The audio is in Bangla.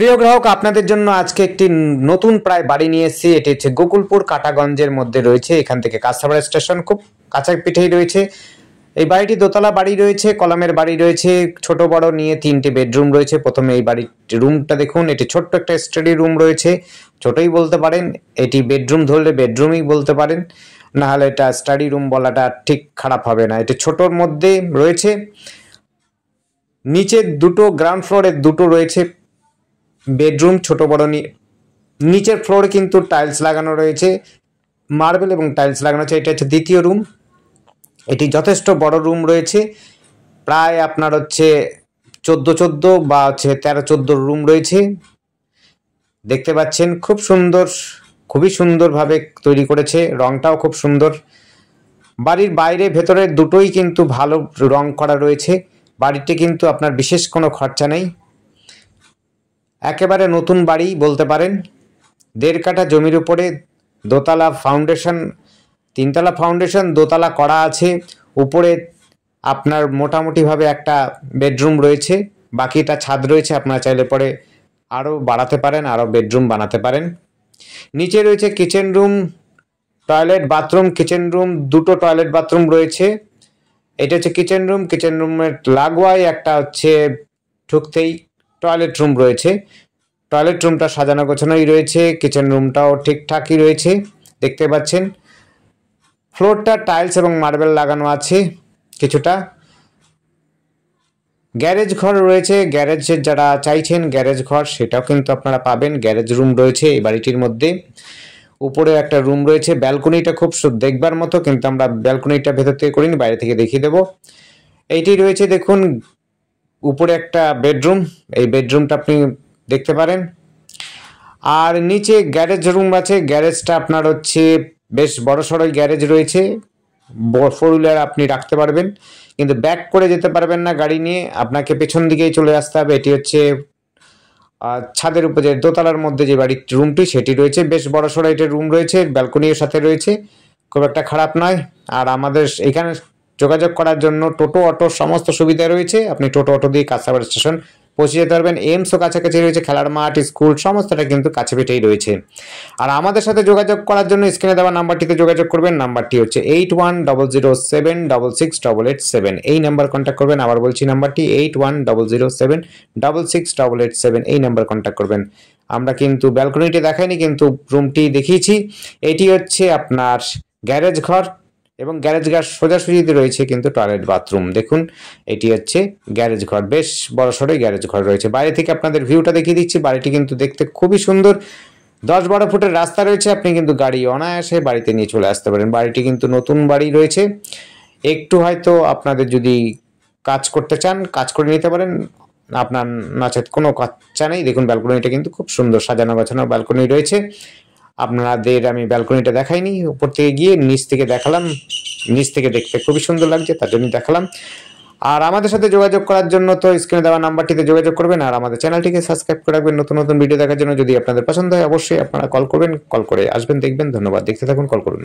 প্রিয় গ্রাহক, আপনাদের জন্য আজকে একটি নতুন প্রায় বাড়ি নিয়ে এসেছি। এটি হচ্ছে গোকুলপুর কাটাগঞ্জের মধ্যে রয়েছে। এখান থেকে কাঁচরাপাড়া স্টেশন খুব কাছা পিঠেই রয়েছে। এই বাড়িটি দোতলা বাড়ি রয়েছে, কলমের বাড়ি রয়েছে, ছোট বড় নিয়ে 3টে বেডরুম রয়েছে। প্রথমে এই বাড়ির রুমটা দেখুন, এটি ছোট্ট একটা স্টাডি রুম রয়েছে, ছোটই বলতে পারেন। এটি বেডরুম ধরলে বেডরুমই বলতে পারেন, না হলে এটা স্টাডি রুম বলাটা ঠিক খারাপ হবে না। এটি ছোটোর মধ্যে রয়েছে। নিচে দুটো গ্রাউন্ড ফ্লোরে দুটো রয়েছে বেডরুম, ছোট বড়। নিচের ফ্লোরে কিন্তু টাইলস লাগানো রয়েছে, মার্বেল এবং টাইলস লাগানো আছে। এটা হচ্ছে দ্বিতীয় রুম। এটি যথেষ্ট বড় রুম রয়েছে, প্রায় আপনার হচ্ছে 14 বা হচ্ছে 13-14 রুম রয়েছে। দেখতে পাচ্ছেন খুব সুন্দর, খুবই সুন্দরভাবে তৈরি করেছে, রংটাও খুব সুন্দর। বাড়ির বাইরে ভেতরে দুটোই কিন্তু ভালো রং করা রয়েছে। বাড়িতে কিন্তু আপনার বিশেষ কোনো খরচা নেই, একেবারে নতুন বাড়ি বলতে পারেন। 1.5 কাঠা জমির উপরে দোতলা ফাউন্ডেশন, 3তলা ফাউন্ডেশন, দোতলা করা আছে। উপরে আপনার মোটামুটিভাবে একটা বেডরুম রয়েছে, বাকিটা ছাদ রয়েছে। আপনারা চাইলে পরে আরও বাড়াতে পারেন, আরও বেডরুম বানাতে পারেন। নিচে রয়েছে kitchen room, toilet bathroom. Kitchen room, দুটো টয়লেট বাথরুম রয়েছে। এটা হচ্ছে কিচেন রুম। কিচেন রুমের লাগোয়াই একটা হচ্ছে ঢুকতেই টয়লেট রুম রয়েছে। টয়লেট রুমটা সাজানো গোছানোই রয়েছে, কিচেন রুমটাও ঠিকঠাকই রয়েছে দেখতে পাচ্ছেন। ফ্লোরটা টাইলস এবং মার্বেল লাগানো আছে কিছুটা। গ্যারেজ ঘর রয়েছে, গ্যারেজের যারা চাইছেন গ্যারেজ ঘর সেটাও কিন্তু আপনারা পাবেন। গ্যারেজ রুম রয়েছে এই বাড়িটির মধ্যে। উপরে একটা রুম রয়েছে, ব্যালকনিটা খুব দেখবার মতো, কিন্তু আমরা ব্যালকনিটা ভেতর থেকে করিনি, বাইরে থেকে দেখিয়ে দেবো। এইটি রয়েছে দেখুন, উপরে একটা বেডরুম, এই বেডরুমটা আপনি দেখতে পারেন। আর নিচে গ্যারেজ রুম আছে। গ্যারেজটা আপনার হচ্ছে বেশ বড় সড়ই গ্যারেজ রয়েছে, 4 হুইলার আপনি রাখতে পারবেন, কিন্তু ব্যাক করে যেতে পারবেন না গাড়ি নিয়ে, আপনাকে পেছন দিকেই চলে আসতে হবে। এটি হচ্ছে ছাদের উপরে যে দোতলার মধ্যে যে বাড়ির রুমটি সেটি রয়েছে, বেশ বড় সড়ো এটা রুম রয়েছে, ব্যালকনির সাথে রয়েছে, খুব একটা খারাপ নয়। আর আমাদের এখানে যোগাযোগ করার জন্য টোটো অটো সমস্ত সুবিধা রয়েছে। আপনি টোটো অটো দিয়ে কাঁচরাপাড়া স্টেশন পৌঁছে যেতে পারবেন। এমসও কাছাকাছি রয়েছে, খেলার মাঠ, স্কুল সমস্তটা কিন্তু কাছে পিঠেই রয়েছে। আর আমাদের সাথে যোগাযোগ করার জন্য স্ক্রিনে দেওয়া নাম্বারটিতে যোগাযোগ করবেন। নাম্বারটি হচ্ছে 8100768887। এই নাম্বার কন্ট্যাক্ট করবেন। আবার বলছি নাম্বারটি 8100768887। এই নাম্বার কন্ট্যাক্ট করবেন। আমরা কিন্তু ব্যালকনিটি দেখাইনি, কিন্তু রুমটি দেখিয়েছি। এটি হচ্ছে আপনার গ্যারেজ ঘর, এবং গ্যারেজ ঘর সোজাসুজিতে রয়েছে কিন্তু টয়লেট বাথরুম। দেখুন এটি হচ্ছে গ্যারেজ ঘর, বেশ বড় সড়োই গ্যারেজ ঘর রয়েছে। বাইরে থেকে আপনাদের ভিউটা দেখিয়ে দিচ্ছি। বাড়িটি কিন্তু দেখতে খুবই সুন্দর। 10-12 ফুটের রাস্তা রয়েছে, আপনি কিন্তু গাড়ি অনায়াসে বাড়িতে নিয়ে চলে আসতে পারেন। বাড়িটি কিন্তু নতুন বাড়ি রয়েছে, একটু হয়তো আপনাদের যদি কাজ করতে চান কাজ করে নিতে পারেন, আপনার নচেত কোনো খরচা নেই। দেখুন ব্যালকনিটা কিন্তু খুব সুন্দর সাজানো গোছানো ব্যালকনি রয়েছে। আপনাদের আমি ব্যালকনিটা দেখাইনি, উপর থেকে গিয়ে নিচ থেকে দেখালাম। নিচ থেকে দেখতে খুবই সুন্দর লাগছে, তার জন্য দেখালাম। আর আমাদের সাথে যোগাযোগ করার জন্য তো স্ক্রিনে দেওয়া নাম্বারটিতে যোগাযোগ করবেন, আর আমাদের চ্যানেলটিকে সাবস্ক্রাইব করে রাখবেন নতুন নতুন ভিডিও দেখার জন্য। যদি আপনাদের পছন্দ হয় অবশ্যই আপনারা কল করবেন, কল করে আসবেন, দেখবেন। ধন্যবাদ, দেখতে থাকুন, কল করুন।